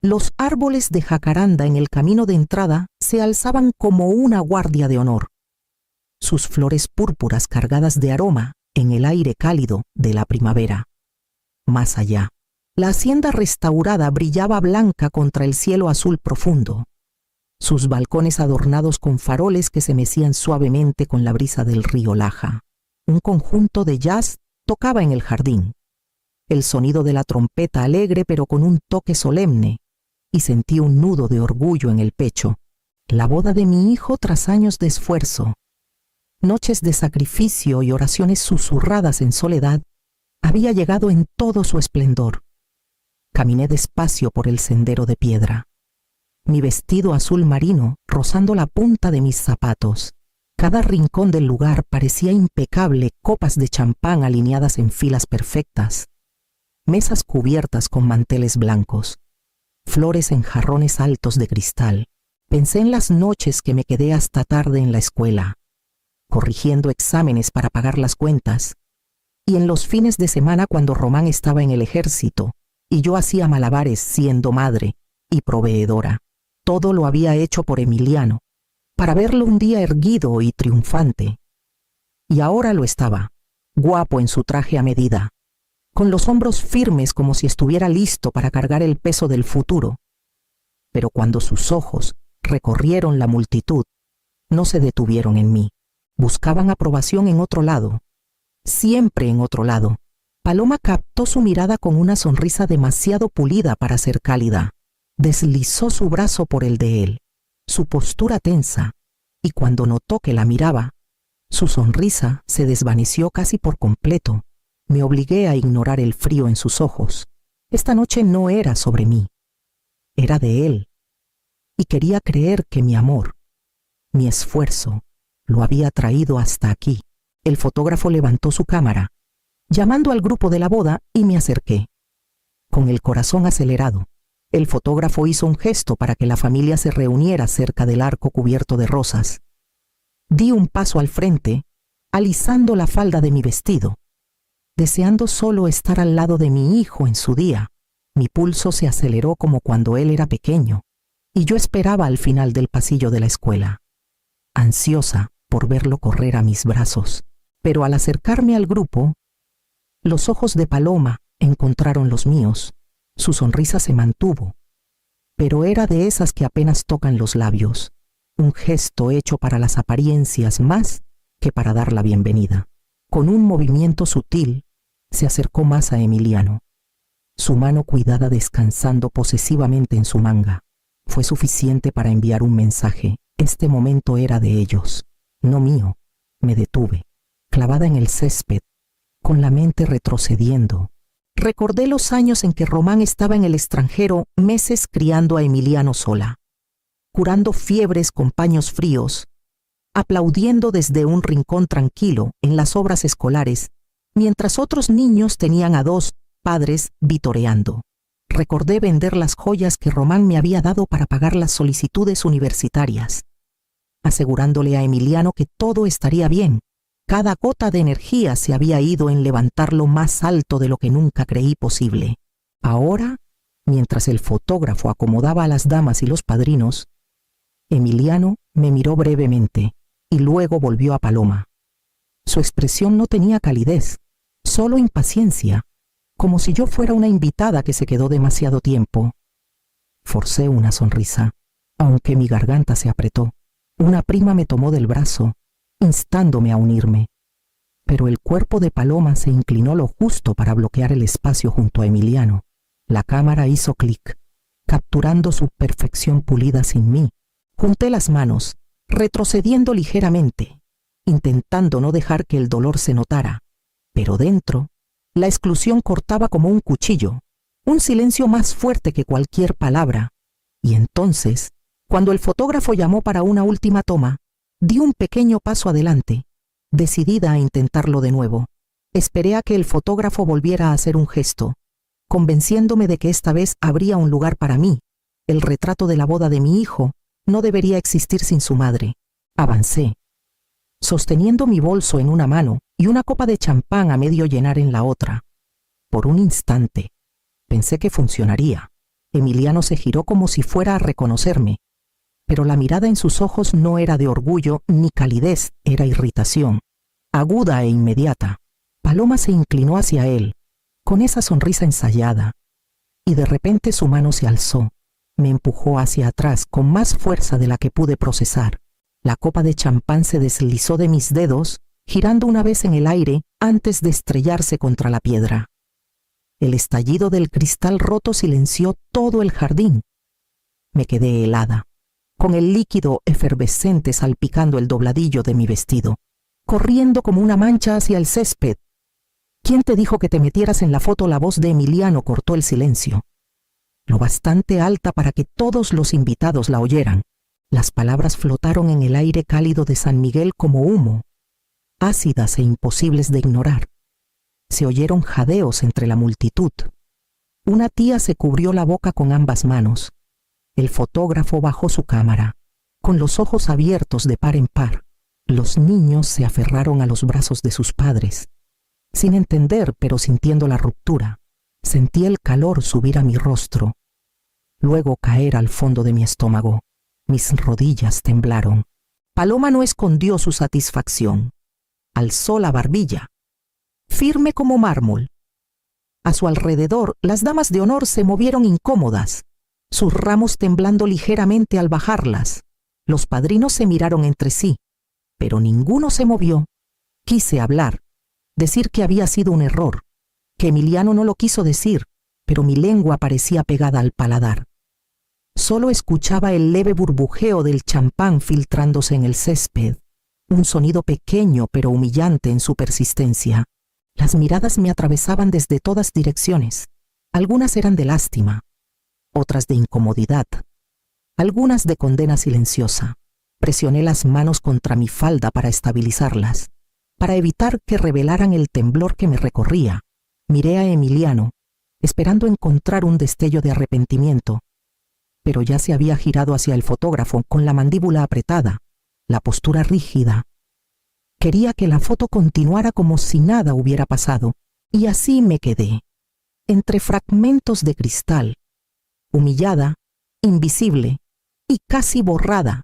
Los árboles de jacaranda en el camino de entrada se alzaban como una guardia de honor. Sus flores púrpuras cargadas de aroma en el aire cálido de la primavera. Más allá, la hacienda restaurada brillaba blanca contra el cielo azul profundo. Sus balcones adornados con faroles que se mecían suavemente con la brisa del río Laja. Un conjunto de jazz tocaba en el jardín. El sonido de la trompeta alegre pero con un toque solemne, y sentí un nudo de orgullo en el pecho. La boda de mi hijo tras años de esfuerzo, noches de sacrificio y oraciones susurradas en soledad, había llegado en todo su esplendor. Caminé despacio por el sendero de piedra. Mi vestido azul marino rozando la punta de mis zapatos. Cada rincón del lugar parecía impecable, copas de champán alineadas en filas perfectas, mesas cubiertas con manteles blancos, flores en jarrones altos de cristal. Pensé en las noches que me quedé hasta tarde en la escuela, corrigiendo exámenes para pagar las cuentas, y en los fines de semana cuando Román estaba en el ejército y yo hacía malabares siendo madre y proveedora. Todo lo había hecho por Emiliano, para verlo un día erguido y triunfante. Y ahora lo estaba, guapo en su traje a medida, con los hombros firmes como si estuviera listo para cargar el peso del futuro. Pero cuando sus ojos recorrieron la multitud, no se detuvieron en mí. Buscaban aprobación en otro lado, siempre en otro lado. Paloma captó su mirada con una sonrisa demasiado pulida para ser cálida. Deslizó su brazo por el de él, su postura tensa, y cuando notó que la miraba, su sonrisa se desvaneció casi por completo. Me obligué a ignorar el frío en sus ojos. Esta noche no era sobre mí, era de él, y quería creer que mi amor, mi esfuerzo, lo había traído hasta aquí. El fotógrafo levantó su cámara, llamando al grupo de la boda, y me acerqué. Con el corazón acelerado, el fotógrafo hizo un gesto para que la familia se reuniera cerca del arco cubierto de rosas. Di un paso al frente, alisando la falda de mi vestido. Deseando solo estar al lado de mi hijo en su día, mi pulso se aceleró como cuando él era pequeño, y yo esperaba al final del pasillo de la escuela, ansiosa por verlo correr a mis brazos. Pero al acercarme al grupo, los ojos de Paloma encontraron los míos. Su sonrisa se mantuvo, pero era de esas que apenas tocan los labios, un gesto hecho para las apariencias más que para dar la bienvenida. Con un movimiento sutil, se acercó más a Emiliano, su mano cuidada descansando posesivamente en su manga. Fue suficiente para enviar un mensaje. Este momento era de ellos, no mío. Me detuve, clavada en el césped, con la mente retrocediendo. Recordé los años en que Román estaba en el extranjero, meses criando a Emiliano sola, curando fiebres con paños fríos, aplaudiendo desde un rincón tranquilo en las obras escolares, mientras otros niños tenían a 2 padres vitoreando. Recordé vender las joyas que Román me había dado para pagar las solicitudes universitarias, asegurándole a Emiliano que todo estaría bien. Cada gota de energía se había ido en levantarlo más alto de lo que nunca creí posible. Ahora, mientras el fotógrafo acomodaba a las damas y los padrinos, Emiliano me miró brevemente y luego volvió a Paloma. Su expresión no tenía calidez, solo impaciencia, como si yo fuera una invitada que se quedó demasiado tiempo. Forcé una sonrisa, aunque mi garganta se apretó. Una prima me tomó del brazo, instándome a unirme, pero el cuerpo de Paloma se inclinó lo justo para bloquear el espacio junto a Emiliano. La cámara hizo clic, capturando su perfección pulida sin mí. Junté las manos, retrocediendo ligeramente, intentando no dejar que el dolor se notara, pero dentro, la exclusión cortaba como un cuchillo, un silencio más fuerte que cualquier palabra. Y entonces, cuando el fotógrafo llamó para una última toma, di un pequeño paso adelante, decidida a intentarlo de nuevo. Esperé a que el fotógrafo volviera a hacer un gesto, convenciéndome de que esta vez habría un lugar para mí. El retrato de la boda de mi hijo no debería existir sin su madre. Avancé, sosteniendo mi bolso en una mano y una copa de champán a medio llenar en la otra. Por un instante, pensé que funcionaría. Emiliano se giró como si fuera a reconocerme, pero la mirada en sus ojos no era de orgullo ni calidez, era irritación, aguda e inmediata. Paloma se inclinó hacia él, con esa sonrisa ensayada, y de repente su mano se alzó, me empujó hacia atrás con más fuerza de la que pude procesar. La copa de champán se deslizó de mis dedos, girando una vez en el aire antes de estrellarse contra la piedra. El estallido del cristal roto silenció todo el jardín. Me quedé helada, con el líquido efervescente salpicando el dobladillo de mi vestido, corriendo como una mancha hacia el césped. ¿Quién te dijo que te metieras en la foto? La voz de Emiliano cortó el silencio, lo bastante alta para que todos los invitados la oyeran. Las palabras flotaron en el aire cálido de San Miguel como humo, ácidas e imposibles de ignorar. Se oyeron jadeos entre la multitud. Una tía se cubrió la boca con ambas manos. El fotógrafo bajó su cámara, con los ojos abiertos de par en par. Los niños se aferraron a los brazos de sus padres, sin entender, pero sintiendo la ruptura. Sentí el calor subir a mi rostro, luego caer al fondo de mi estómago. Mis rodillas temblaron. Paloma no escondió su satisfacción. Alzó la barbilla, firme como mármol. A su alrededor, las damas de honor se movieron incómodas, sus ramos temblando ligeramente al bajarlas. Los padrinos se miraron entre sí, pero ninguno se movió. Quise hablar, decir que había sido un error, que Emiliano no lo quiso decir, pero mi lengua parecía pegada al paladar. Solo escuchaba el leve burbujeo del champán filtrándose en el césped, un sonido pequeño pero humillante en su persistencia. Las miradas me atravesaban desde todas direcciones. Algunas eran de lástima, otras de incomodidad, algunas de condena silenciosa. Presioné las manos contra mi falda para estabilizarlas, para evitar que revelaran el temblor que me recorría. Miré a Emiliano, esperando encontrar un destello de arrepentimiento, pero ya se había girado hacia el fotógrafo con la mandíbula apretada, la postura rígida. Quería que la foto continuara como si nada hubiera pasado, y así me quedé, entre fragmentos de cristal, humillada, invisible y casi borrada,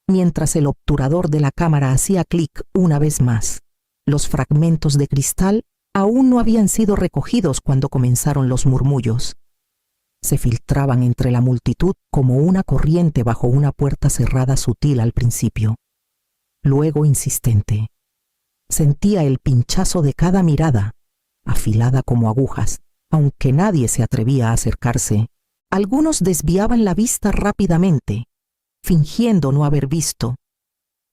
mientras el obturador de la cámara hacía clic una vez más. Los fragmentos de cristal aún no habían sido recogidos cuando comenzaron los murmullos. Se filtraban entre la multitud como una corriente bajo una puerta cerrada sutil al principio, luego insistente. Sentía el pinchazo de cada mirada, afilada como agujas, aunque nadie se atrevía a acercarse. Algunos desviaban la vista rápidamente, fingiendo no haber visto.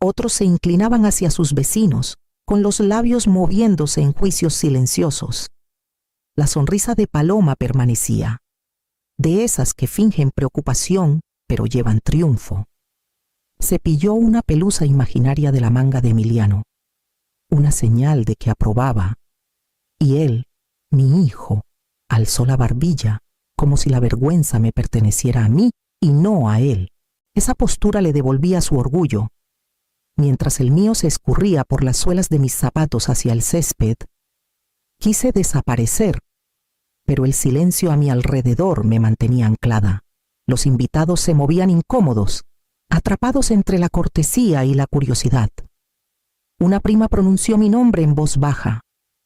Otros se inclinaban hacia sus vecinos, con los labios moviéndose en juicios silenciosos. La sonrisa de Paloma permanecía, de esas que fingen preocupación, pero llevan triunfo. Cepilló una pelusa imaginaria de la manga de Emiliano, una señal de que aprobaba, y él, mi hijo, alzó la barbilla, como si la vergüenza me perteneciera a mí y no a él. Esa postura le devolvía su orgullo. Mientras el mío se escurría por las suelas de mis zapatos hacia el césped, quise desaparecer, pero el silencio a mi alrededor me mantenía anclada. Los invitados se movían incómodos, atrapados entre la cortesía y la curiosidad. Una prima pronunció mi nombre en voz baja,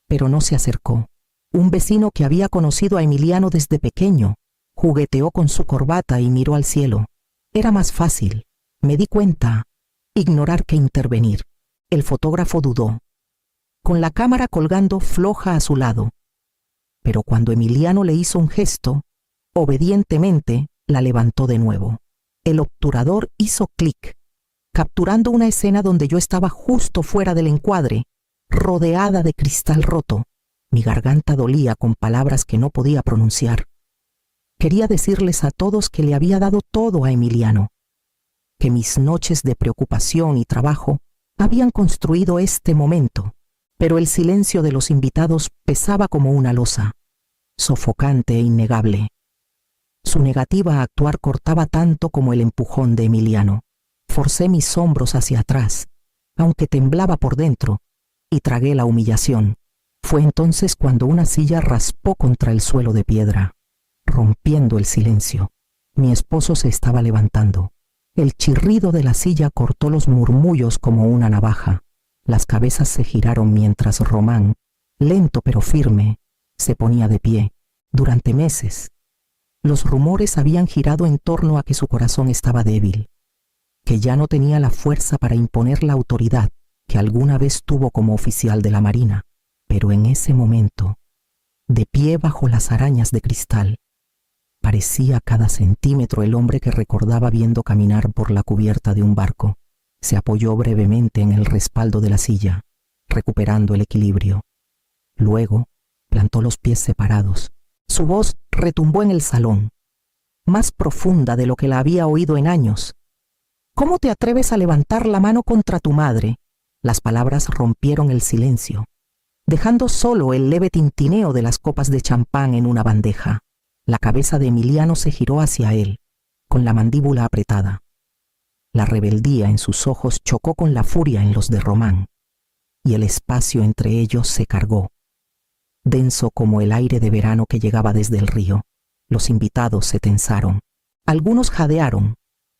pero no se acercó. Un vecino que había conocido a Emiliano desde pequeño jugueteó con su corbata y miró al cielo. Era más fácil, me di cuenta, ignorar que intervenir. El fotógrafo dudó, con la cámara colgando floja a su lado. Pero cuando Emiliano le hizo un gesto, obedientemente la levantó de nuevo. El obturador hizo clic, capturando una escena donde yo estaba justo fuera del encuadre, rodeada de cristal roto. Mi garganta dolía con palabras que no podía pronunciar. Quería decirles a todos que le había dado todo a Emiliano, que mis noches de preocupación y trabajo habían construido este momento, pero el silencio de los invitados pesaba como una losa, sofocante e innegable. Su negativa a actuar cortaba tanto como el empujón de Emiliano. Forcé mis hombros hacia atrás, aunque temblaba por dentro, y tragué la humillación. Fue entonces cuando una silla raspó contra el suelo de piedra, rompiendo el silencio. Mi esposo se estaba levantando. El chirrido de la silla cortó los murmullos como una navaja. Las cabezas se giraron mientras Román, lento pero firme, se ponía de pie. Durante meses, los rumores habían girado en torno a que su corazón estaba débil, que ya no tenía la fuerza para imponer la autoridad que alguna vez tuvo como oficial de la Marina. Pero en ese momento, de pie bajo las arañas de cristal, parecía cada centímetro el hombre que recordaba viendo caminar por la cubierta de un barco. Se apoyó brevemente en el respaldo de la silla, recuperando el equilibrio. Luego, plantó los pies separados. Su voz retumbó en el salón, más profunda de lo que la había oído en años. ¿Cómo te atreves a levantar la mano contra tu madre? Las palabras rompieron el silencio, dejando solo el leve tintineo de las copas de champán en una bandeja. La cabeza de Emiliano se giró hacia él, con la mandíbula apretada. La rebeldía en sus ojos chocó con la furia en los de Román, y el espacio entre ellos se cargó, denso como el aire de verano que llegaba desde el río. Los invitados se tensaron. Algunos jadearon,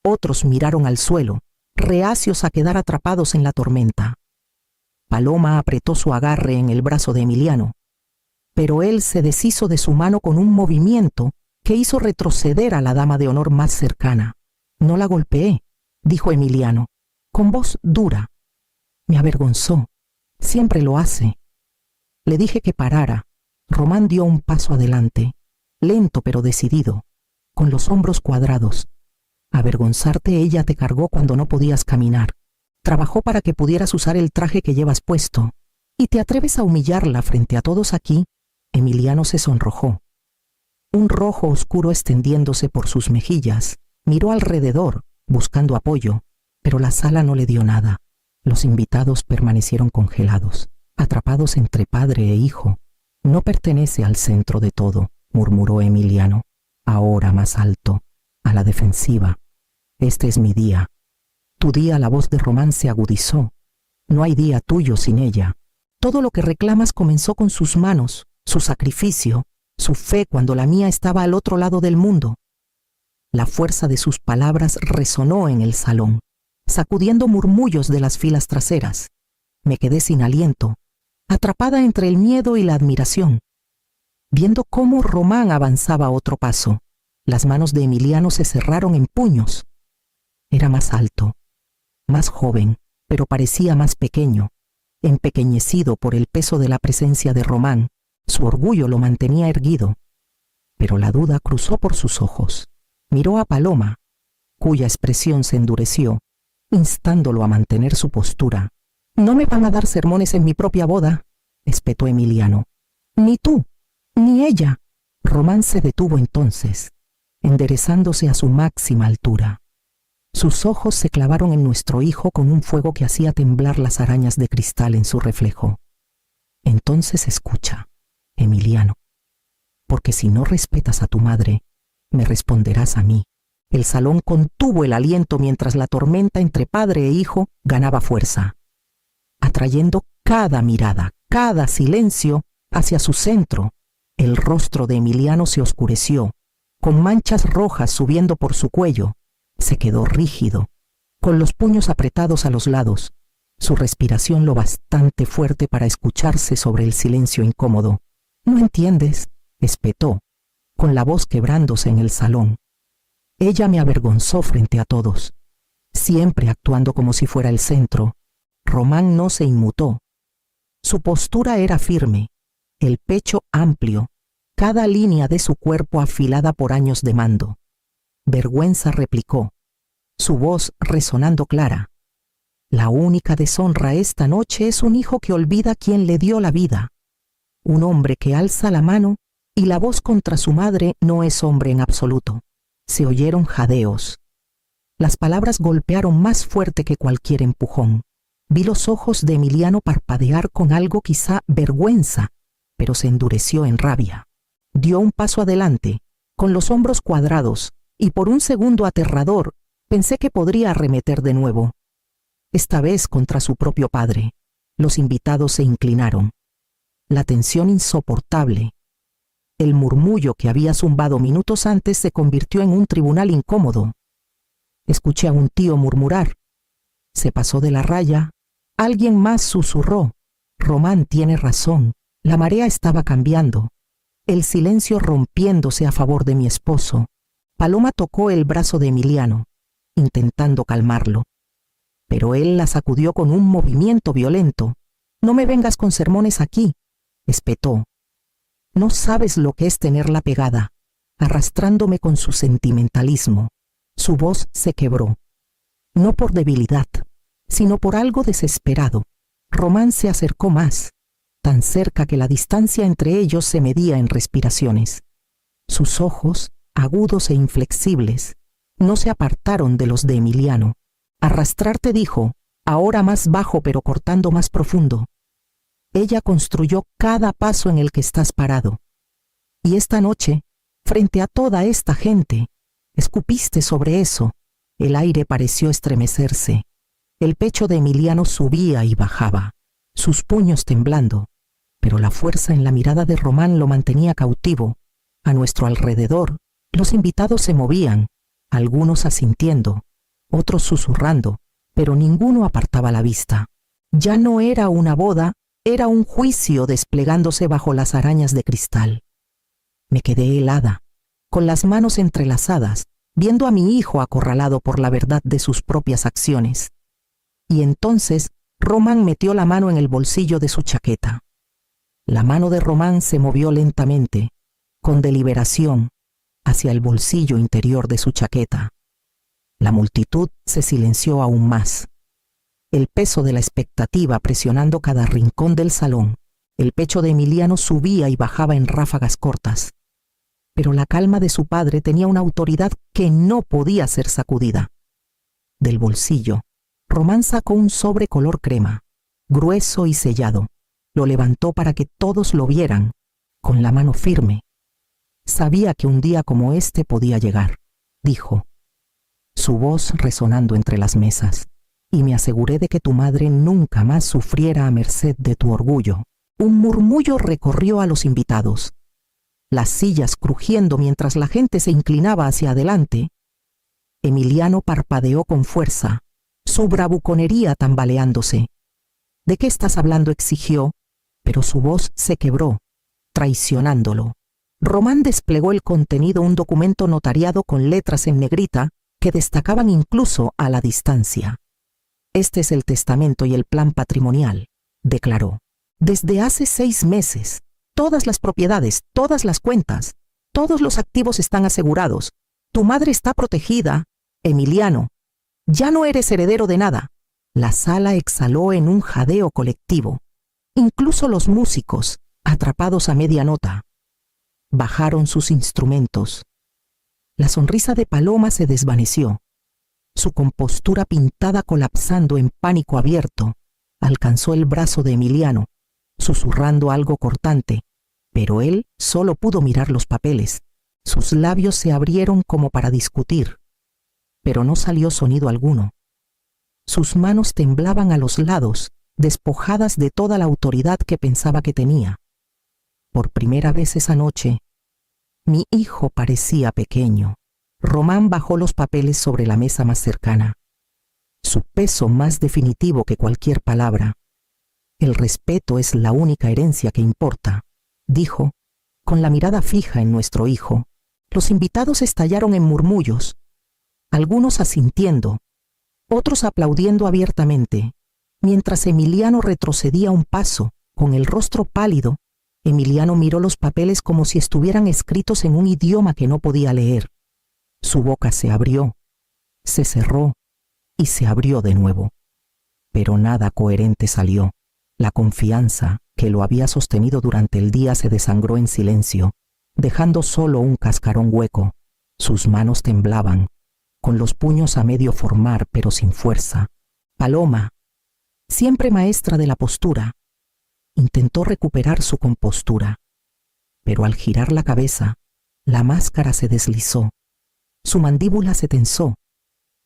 otros miraron al suelo, reacios a quedar atrapados en la tormenta. Paloma apretó su agarre en el brazo de Emiliano, pero él se deshizo de su mano con un movimiento que hizo retroceder a la dama de honor más cercana. No la golpeé, dijo Emiliano, con voz dura. Me avergonzó. Siempre lo hace. Le dije que parara. Román dio un paso adelante, lento pero decidido, con los hombros cuadrados. Avergonzarte ella te cargó cuando no podías caminar. Trabajó para que pudieras usar el traje que llevas puesto. ¿Y te atreves a humillarla frente a todos aquí? Emiliano se sonrojó. Un rojo oscuro extendiéndose por sus mejillas. Miró alrededor, buscando apoyo, pero la sala no le dio nada. Los invitados permanecieron congelados, atrapados entre padre e hijo. No pertenece al centro de todo, murmuró Emiliano, ahora más alto, a la defensiva. Este es mi día. Tu día. La voz de Román se agudizó. No hay día tuyo sin ella. Todo lo que reclamas comenzó con sus manos, su sacrificio, su fe cuando la mía estaba al otro lado del mundo. La fuerza de sus palabras resonó en el salón, sacudiendo murmullos de las filas traseras. Me quedé sin aliento, atrapada entre el miedo y la admiración, viendo cómo Román avanzaba otro paso. Las manos de Emiliano se cerraron en puños. Era más alto, más joven, pero parecía más pequeño, empequeñecido por el peso de la presencia de Román. Su orgullo lo mantenía erguido, pero la duda cruzó por sus ojos. Miró a Paloma, cuya expresión se endureció, instándolo a mantener su postura. No me van a dar sermones en mi propia boda, espetó Emiliano. Ni tú, ni ella. Román se detuvo entonces, enderezándose a su máxima altura. Sus ojos se clavaron en nuestro hijo con un fuego que hacía temblar las arañas de cristal en su reflejo. Entonces escucha, Emiliano, porque si no respetas a tu madre, me responderás a mí. El salón contuvo el aliento mientras la tormenta entre padre e hijo ganaba fuerza, atrayendo cada mirada, cada silencio hacia su centro. El rostro de Emiliano se oscureció, con manchas rojas subiendo por su cuello. Se quedó rígido, con los puños apretados a los lados, su respiración lo bastante fuerte para escucharse sobre el silencio incómodo. ¿No entiendes?, espetó, con la voz quebrándose en el salón. Ella me avergonzó frente a todos, siempre actuando como si fuera el centro. Román no se inmutó. Su postura era firme, el pecho amplio, cada línea de su cuerpo afilada por años de mando. Vergüenza replicó, su voz resonando clara. La única deshonra esta noche es un hijo que olvida quién le dio la vida. Un hombre que alza la mano y la voz contra su madre no es hombre en absoluto. Se oyeron jadeos. Las palabras golpearon más fuerte que cualquier empujón. Vi los ojos de Emiliano parpadear con algo quizá vergüenza, pero se endureció en rabia. Dio un paso adelante, con los hombros cuadrados, y por un segundo aterrador pensé que podría arremeter de nuevo. Esta vez contra su propio padre. Los invitados se inclinaron. La tensión insoportable. El murmullo que había zumbado minutos antes se convirtió en un tribunal incómodo. Escuché a un tío murmurar. Se pasó de la raya. Alguien más susurró. Román tiene razón. La marea estaba cambiando. El silencio rompiéndose a favor de mi esposo. Paloma tocó el brazo de Emiliano, intentando calmarlo. Pero él la sacudió con un movimiento violento. No me vengas con sermones aquí, espetó. No sabes lo que es tenerla pegada, arrastrándome con su sentimentalismo. Su voz se quebró. No por debilidad, sino por algo desesperado. Román se acercó más, tan cerca que la distancia entre ellos se medía en respiraciones. Sus ojos, agudos e inflexibles, no se apartaron de los de Emiliano. Arrastrarte, dijo, ahora más bajo pero cortando más profundo. Ella construyó cada paso en el que estás parado. Y esta noche, frente a toda esta gente, escupiste sobre eso. El aire pareció estremecerse. El pecho de Emiliano subía y bajaba, sus puños temblando, pero la fuerza en la mirada de Román lo mantenía cautivo. A nuestro alrededor, los invitados se movían, algunos asintiendo, otros susurrando, pero ninguno apartaba la vista. Ya no era una boda, era un juicio desplegándose bajo las arañas de cristal. Me quedé helada, con las manos entrelazadas, viendo a mi hijo acorralado por la verdad de sus propias acciones. Y entonces Román metió la mano en el bolsillo de su chaqueta. La mano de Román se movió lentamente, con deliberación, hacia el bolsillo interior de su chaqueta. La multitud se silenció aún más. El peso de la expectativa presionando cada rincón del salón. El pecho de Emiliano subía y bajaba en ráfagas cortas. Pero la calma de su padre tenía una autoridad que no podía ser sacudida. Del bolsillo, Román sacó un sobre color crema, grueso y sellado. Lo levantó para que todos lo vieran, con la mano firme. Sabía que un día como este podía llegar, dijo, su voz resonando entre las mesas, y me aseguré de que tu madre nunca más sufriera a merced de tu orgullo. Un murmullo recorrió a los invitados. Las sillas crujiendo mientras la gente se inclinaba hacia adelante. Emiliano parpadeó con fuerza, su bravuconería tambaleándose. ¿De qué estás hablando?, exigió, pero su voz se quebró, traicionándolo. Román desplegó el contenido, un documento notariado con letras en negrita que destacaban incluso a la distancia. Este es el testamento y el plan patrimonial, declaró. Desde hace 6 meses, todas las propiedades, todas las cuentas, todos los activos están asegurados. Tu madre está protegida, Emiliano. Ya no eres heredero de nada. La sala exhaló en un jadeo colectivo. Incluso los músicos, atrapados a media nota, bajaron sus instrumentos. La sonrisa de Paloma se desvaneció. Su compostura pintada colapsando en pánico abierto, alcanzó el brazo de Emiliano, susurrando algo cortante, pero él solo pudo mirar los papeles. Sus labios se abrieron como para discutir, pero no salió sonido alguno. Sus manos temblaban a los lados, despojadas de toda la autoridad que pensaba que tenía. Por primera vez esa noche, mi hijo parecía pequeño. Román bajó los papeles sobre la mesa más cercana. Su peso más definitivo que cualquier palabra. El respeto es la única herencia que importa, dijo, con la mirada fija en nuestro hijo. Los invitados estallaron en murmullos, algunos asintiendo, otros aplaudiendo abiertamente, mientras Emiliano retrocedía un paso, con el rostro pálido. Emiliano miró los papeles como si estuvieran escritos en un idioma que no podía leer. Su boca se abrió, se cerró y se abrió de nuevo. Pero nada coherente salió. La confianza que lo había sostenido durante el día se desangró en silencio, dejando solo un cascarón hueco. Sus manos temblaban, con los puños a medio formar pero sin fuerza. Paloma, siempre maestra de la postura, intentó recuperar su compostura, pero al girar la cabeza, la máscara se deslizó, su mandíbula se tensó,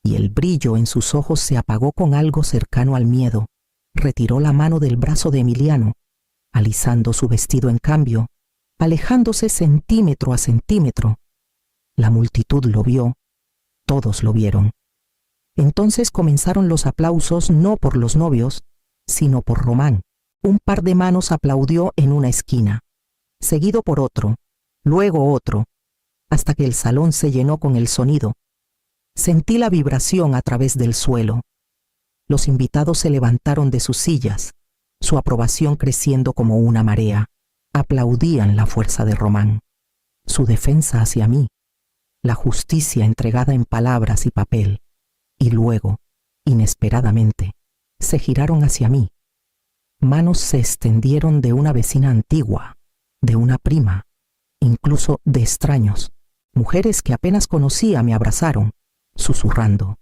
y el brillo en sus ojos se apagó con algo cercano al miedo. Retiró la mano del brazo de Emiliano, alisando su vestido. En cambio, alejándose centímetro a centímetro. La multitud lo vio, todos lo vieron. Entonces comenzaron los aplausos no por los novios, sino por Román. Un par de manos aplaudió en una esquina, seguido por otro, luego otro, hasta que el salón se llenó con el sonido. Sentí la vibración a través del suelo. Los invitados se levantaron de sus sillas, su aprobación creciendo como una marea. Aplaudían la fuerza de Román, su defensa hacia mí, la justicia entregada en palabras y papel. Y luego, inesperadamente, se giraron hacia mí. Manos se extendieron de una vecina antigua, de una prima, incluso de extraños. Mujeres que apenas conocía me abrazaron, susurrando: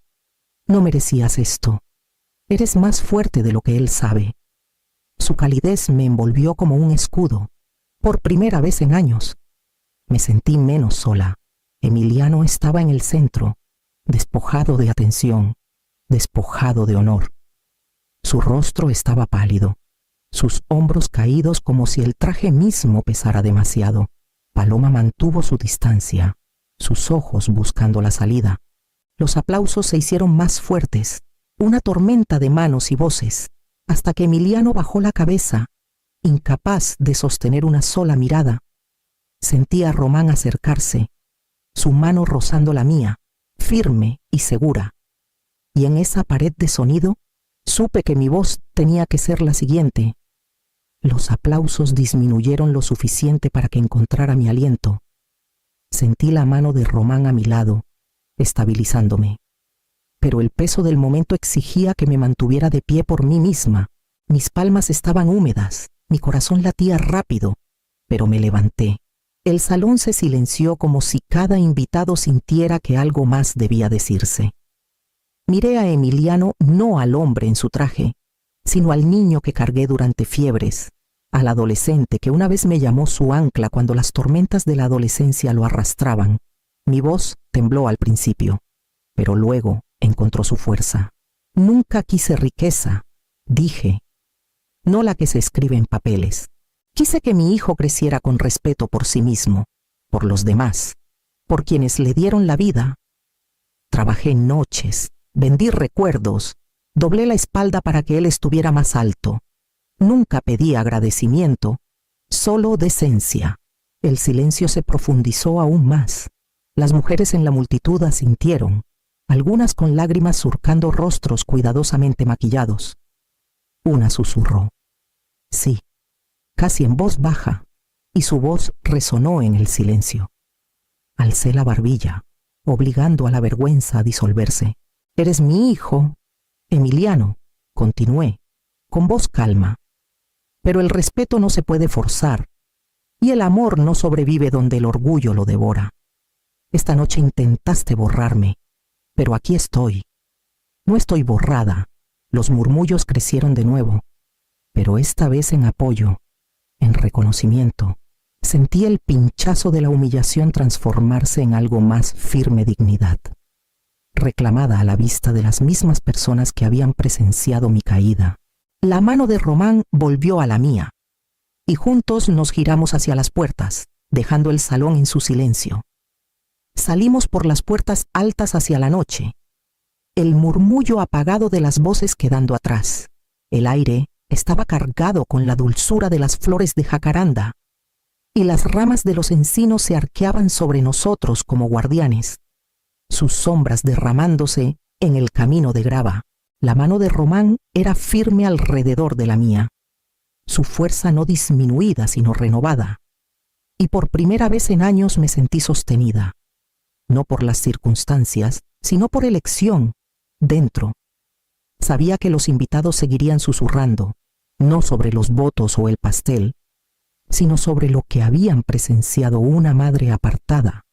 «No merecías esto. Eres más fuerte de lo que él sabe». Su calidez me envolvió como un escudo. Por primera vez en años, me sentí menos sola. Emiliano estaba en el centro, despojado de atención, despojado de honor. Su rostro estaba pálido, sus hombros caídos como si el traje mismo pesara demasiado. Paloma mantuvo su distancia, sus ojos buscando la salida. Los aplausos se hicieron más fuertes, una tormenta de manos y voces, hasta que Emiliano bajó la cabeza, incapaz de sostener una sola mirada. Sentí a Román acercarse, su mano rozando la mía, firme y segura. Y en esa pared de sonido, supe que mi voz tenía que ser la siguiente. Los aplausos disminuyeron lo suficiente para que encontrara mi aliento. Sentí la mano de Román a mi lado, estabilizándome. Pero el peso del momento exigía que me mantuviera de pie por mí misma. Mis palmas estaban húmedas, mi corazón latía rápido, pero me levanté. El salón se silenció como si cada invitado sintiera que algo más debía decirse. Miré a Emiliano, no al hombre en su traje, sino al niño que cargué durante fiebres, al adolescente que una vez me llamó su ancla cuando las tormentas de la adolescencia lo arrastraban. Mi voz tembló al principio, pero luego encontró su fuerza. Nunca quise riqueza, dije, no la que se escribe en papeles. Quise que mi hijo creciera con respeto por sí mismo, por los demás, por quienes le dieron la vida. Trabajé noches, vendí recuerdos, doblé la espalda para que él estuviera más alto. Nunca pedí agradecimiento, solo decencia. El silencio se profundizó aún más. Las mujeres en la multitud asintieron, algunas con lágrimas surcando rostros cuidadosamente maquillados. Una susurró: «Sí», casi en voz baja, y su voz resonó en el silencio. Alcé la barbilla, obligando a la vergüenza a disolverse. «Eres mi hijo, Emiliano», continué, con voz calma. «Pero el respeto no se puede forzar, y el amor no sobrevive donde el orgullo lo devora. Esta noche intentaste borrarme, pero aquí estoy. No estoy borrada». Los murmullos crecieron de nuevo, pero esta vez en apoyo, en reconocimiento. Sentí el pinchazo de la humillación transformarse en algo más firme dignidad, reclamada a la vista de las mismas personas que habían presenciado mi caída. La mano de Román volvió a la mía, y juntos nos giramos hacia las puertas, dejando el salón en su silencio. Salimos por las puertas altas hacia la noche, el murmullo apagado de las voces quedando atrás. El aire estaba cargado con la dulzura de las flores de jacaranda, y las ramas de los encinos se arqueaban sobre nosotros como guardianes, sus sombras derramándose en el camino de grava. La mano de Román era firme alrededor de la mía, su fuerza no disminuida sino renovada, y por primera vez en años me sentí sostenida, no por las circunstancias, sino por elección. Dentro, sabía que los invitados seguirían susurrando, no sobre los votos o el pastel, sino sobre lo que habían presenciado: una madre apartada,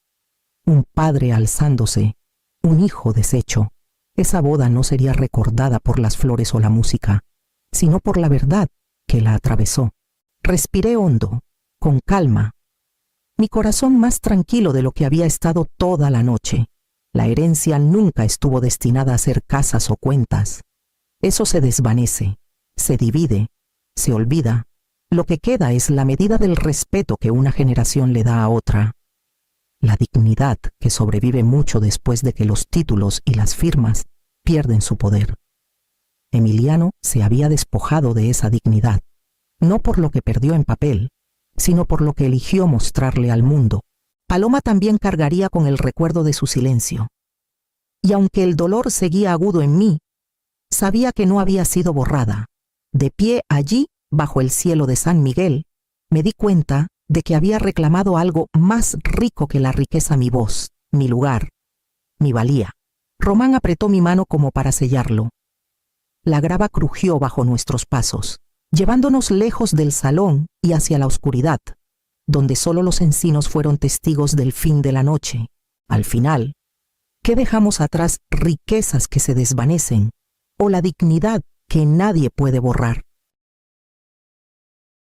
un padre alzándose, un hijo deshecho. Esa boda no sería recordada por las flores o la música, sino por la verdad que la atravesó. Respiré hondo, con calma, mi corazón más tranquilo de lo que había estado toda la noche. La herencia nunca estuvo destinada a ser casas o cuentas. Eso se desvanece, se divide, se olvida, Lo que queda es la medida del respeto que una generación le da a otra. La dignidad que sobrevive mucho después de que los títulos y las firmas pierden su poder. Emiliano se había despojado de esa dignidad, no por lo que perdió en papel, sino por lo que eligió mostrarle al mundo. Paloma también cargaría con el recuerdo de su silencio. Y aunque el dolor seguía agudo en mí, sabía que no había sido borrada. De pie allí, bajo el cielo de San Miguel, me di cuenta de que había reclamado algo más rico que la riqueza: mi voz, mi lugar, mi valía. Román apretó mi mano como para sellarlo. La grava crujió bajo nuestros pasos, llevándonos lejos del salón y hacia la oscuridad, donde solo los encinos fueron testigos del fin de la noche. Al final, ¿qué dejamos atrás? Riquezas que se desvanecen o la dignidad que nadie puede borrar.